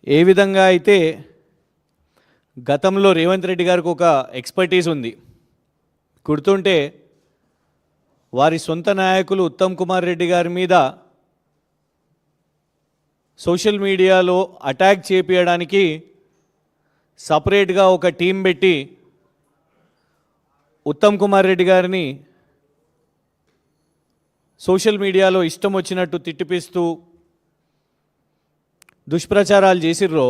ఏ విధంగా అయితే గతంలో రేవంత్ రెడ్డి గారికి ఒక ఎక్స్పర్టీస్ ఉంది. గుర్తుంటే వారి సొంత నాయకులు ఉత్తమ్ కుమార్ రెడ్డి గారి మీద సోషల్ మీడియాలో అటాక్ చేపించడానికి సపరేట్గా ఒక టీం పెట్టి ఉత్తమ్ కుమార్ రెడ్డి గారిని సోషల్ మీడియాలో ఇష్టం వచ్చినట్టు తిట్టిపిస్తూ దుష్ప్రచారాలు చేసిర్రో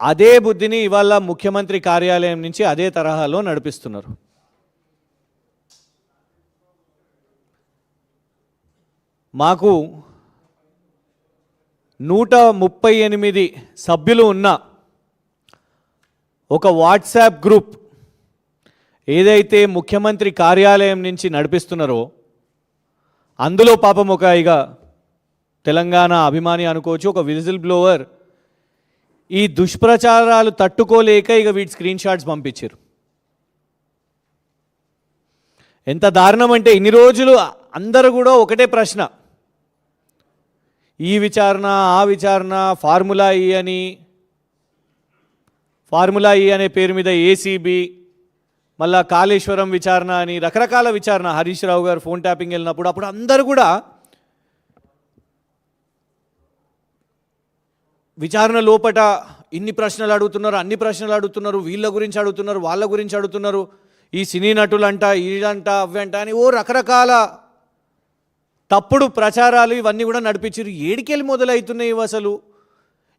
అదే బుద్ధిని ఇవాళ ముఖ్యమంత్రి కార్యాలయం నుంచి అదే తరహాలో నడిపిస్తున్నారు. మాకు 138 సభ్యులు ఉన్న ఒక వాట్సాప్ గ్రూప్ ఏదైతే ముఖ్యమంత్రి కార్యాలయం నుంచి నడిపిస్తున్నారో అందులో పాపం ఒక ఇక తెలంగాణ అభిమాని అనుకోవచ్చు, ఒక విజిల్ బ్లోవర్ ఈ దుష్ప్రచారాలు తట్టుకోలేక ఇక వీటి స్క్రీన్ షాట్స్ పంపించారు. ఎంత దారుణం అంటే ఇన్ని రోజులు అందరూ కూడా ఒకటే ప్రశ్న, ఈ విచారణ ఆ విచారణ, ఫార్ములా ఈ అనే పేరు మీద ఏసీబీ, మళ్ళా కాళేశ్వరం విచారణ అని రకరకాల విచారణ, హరీష్ రావు గారు ఫోన్ ట్యాపింగ్ వెళ్ళినప్పుడు అప్పుడు అందరూ కూడా విచారణ లోపట ఇన్ని ప్రశ్నలు అడుగుతున్నారు, అన్ని ప్రశ్నలు అడుగుతున్నారు, వీళ్ళ గురించి అడుగుతున్నారు, వాళ్ళ గురించి అడుగుతున్నారు, ఈ సినీ నటులంట, ఇదంట, అవ్వంట అని ఓ రకరకాల తప్పుడు ప్రచారాలు ఇవన్నీ కూడా నడిపించారు. ఏడికెళ్ళి మొదలవుతున్నాయి అసలు?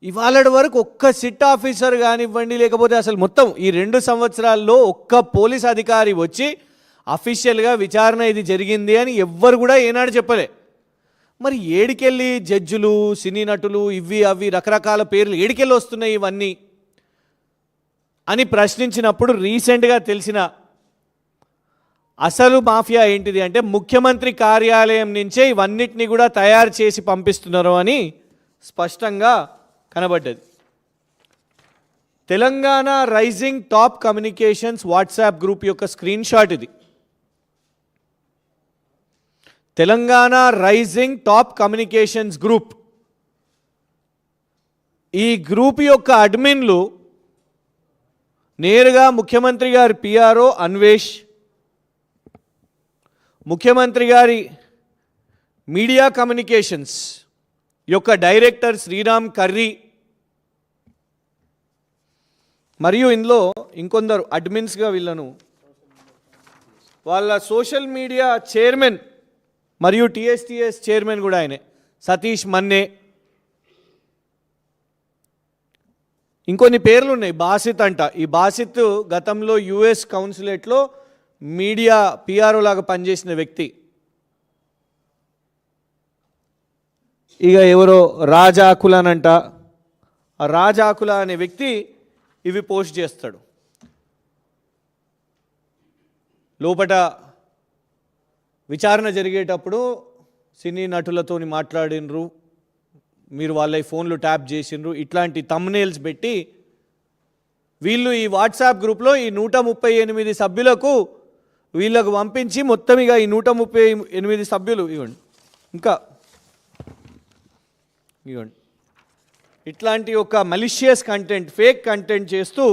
ఇవాళ వరకు ఒక్క సిట్ ఆఫీసర్ కానివ్వండి, లేకపోతే అసలు మొత్తం ఈ 2 సంవత్సరాల్లో ఒక్క పోలీస్ అధికారి వచ్చి అఫీషియల్గా విచారణ ఇది జరిగింది అని ఎవ్వరు కూడా ఏనాడు చెప్పలే. మరి ఏడికెళ్ళి జడ్జులు, సినీ నటులు, ఇవి అవి రకరకాల పేర్లు ఏడికెళ్ళి వస్తున్నాయి ఇవన్నీ అని ప్రశ్నించినప్పుడు రీసెంట్గా తెలిసిన అసలు మాఫియా ఏంటిది అంటే ముఖ్యమంత్రి కార్యాలయం నుంచే ఇవన్నిటిని కూడా తయారు చేసి పంపిస్తున్నారు అని స్పష్టంగా కనబడ్డది. Telangana rising top communications WhatsApp group యొక్క స్క్రీన్ షాట్ ఇది. Telangana rising top communications group, ఈ గ్రూప్ యొక్క అడ్మిన్లు నేరుగా ముఖ్యమంత్రి గారి పిఆర్ఓ అన్వేష్, ముఖ్యమంత్రి గారి మీడియా కమ్యూనికేషన్స్ యొక్క డైరెక్టర్ శ్రీరామ్ కర్రీ, మరియు ఇందులో ఇంకొందరు అడ్మిన్స్గా వీళ్ళను వాళ్ళ సోషల్ మీడియా చైర్మన్ మరియు టీఎస్టీఎస్ చైర్మన్ కూడా ఆయనే సతీష్ మన్నే, ఇంకొన్ని పేర్లు ఉన్నాయి. బాసిత్ అంట, ఈ బాసిత్ గతంలో యుఎస్ కౌన్సిలేట్లో మీడియా పిఆర్ఓ లాగా పనిచేసిన వ్యక్తి. ఇక ఎవరో రాజాకులనంట, ఆ రాజాకుల అనే వ్యక్తి ఇవి పోస్ట్ చేస్తాడు. లోపట విచారణ జరిగేటప్పుడు సినీ నటులతో మాట్లాడినరు, మీరు వాళ్ళ ఫోన్లు ట్యాప్ చేసినరు, ఇట్లాంటి థంబ్నెయిల్స్ పెట్టి వీళ్ళు ఈ వాట్సాప్ గ్రూప్లో ఈ 138 సభ్యులకు వీళ్ళకు పంపించి మొత్తం ఇక ఈ 138 సభ్యులు ఇవ్వండి ఇంకా ఇవ్వండి ఇట్లాంటి ఒక మలిషియస్ కంటెంట్, ఫేక్ కంటెంట్ చేస్తూ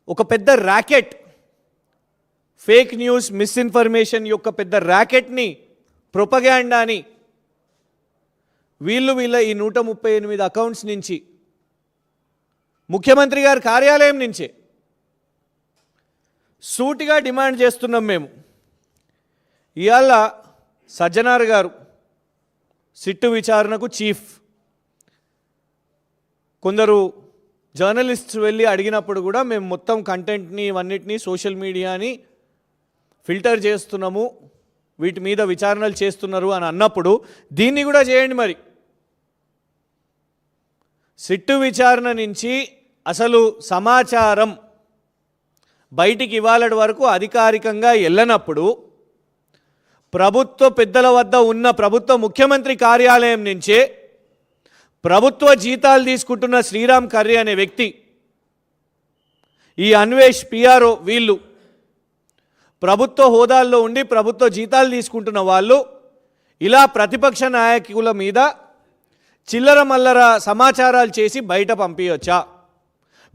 ఒక పెద్ద ర్యాకెట్, ఫేక్ న్యూస్, మిస్ఇన్ఫర్మేషన్ యొక్క పెద్ద ర్యాకెట్ని, ప్రొపగాండాని వీళ్ళ ఈ 138 అకౌంట్స్ నుంచి ముఖ్యమంత్రి గారి కార్యాలయం నుంచే సూటిగా డిమాండ్ చేస్తున్నాం మేము. ఇవాళ సజ్జనార్ గారు సిట్టు విచారణకు చీఫ్, కొందరు జర్నలిస్ట్స్ వెళ్ళి అడిగినప్పుడు కూడా మేము మొత్తం కంటెంట్ని ఇవన్నిటినీ సోషల్ మీడియాని ఫిల్టర్ చేస్తున్నాము, వీటి మీద విచారణలు చేస్తున్నారు అని అన్నప్పుడు దీన్ని కూడా చేయండి. మరి సిట్టు విచారణ నుంచి అసలు సమాచారం బయటికి ఇవాళ వరకు అధికారికంగా వెళ్ళనప్పుడు ప్రభుత్వ పెద్దల వద్ద ఉన్న ప్రభుత్వ ముఖ్యమంత్రి కార్యాలయం నుంచే ప్రభుత్వ జీతాలు తీసుకుంటున్న శ్రీరామ్ కర్రీ అనే వ్యక్తి, ఈ అన్వేష్ పిఆర్ఓ, వీళ్ళు ప్రభుత్వ హోదాల్లో ఉండి ప్రభుత్వ జీతాలు తీసుకుంటున్న వాళ్ళు ఇలా ప్రతిపక్ష నాయకుల మీద చిల్లర మల్లర సమాచారాలు చేసి బయట పంపించవచ్చా?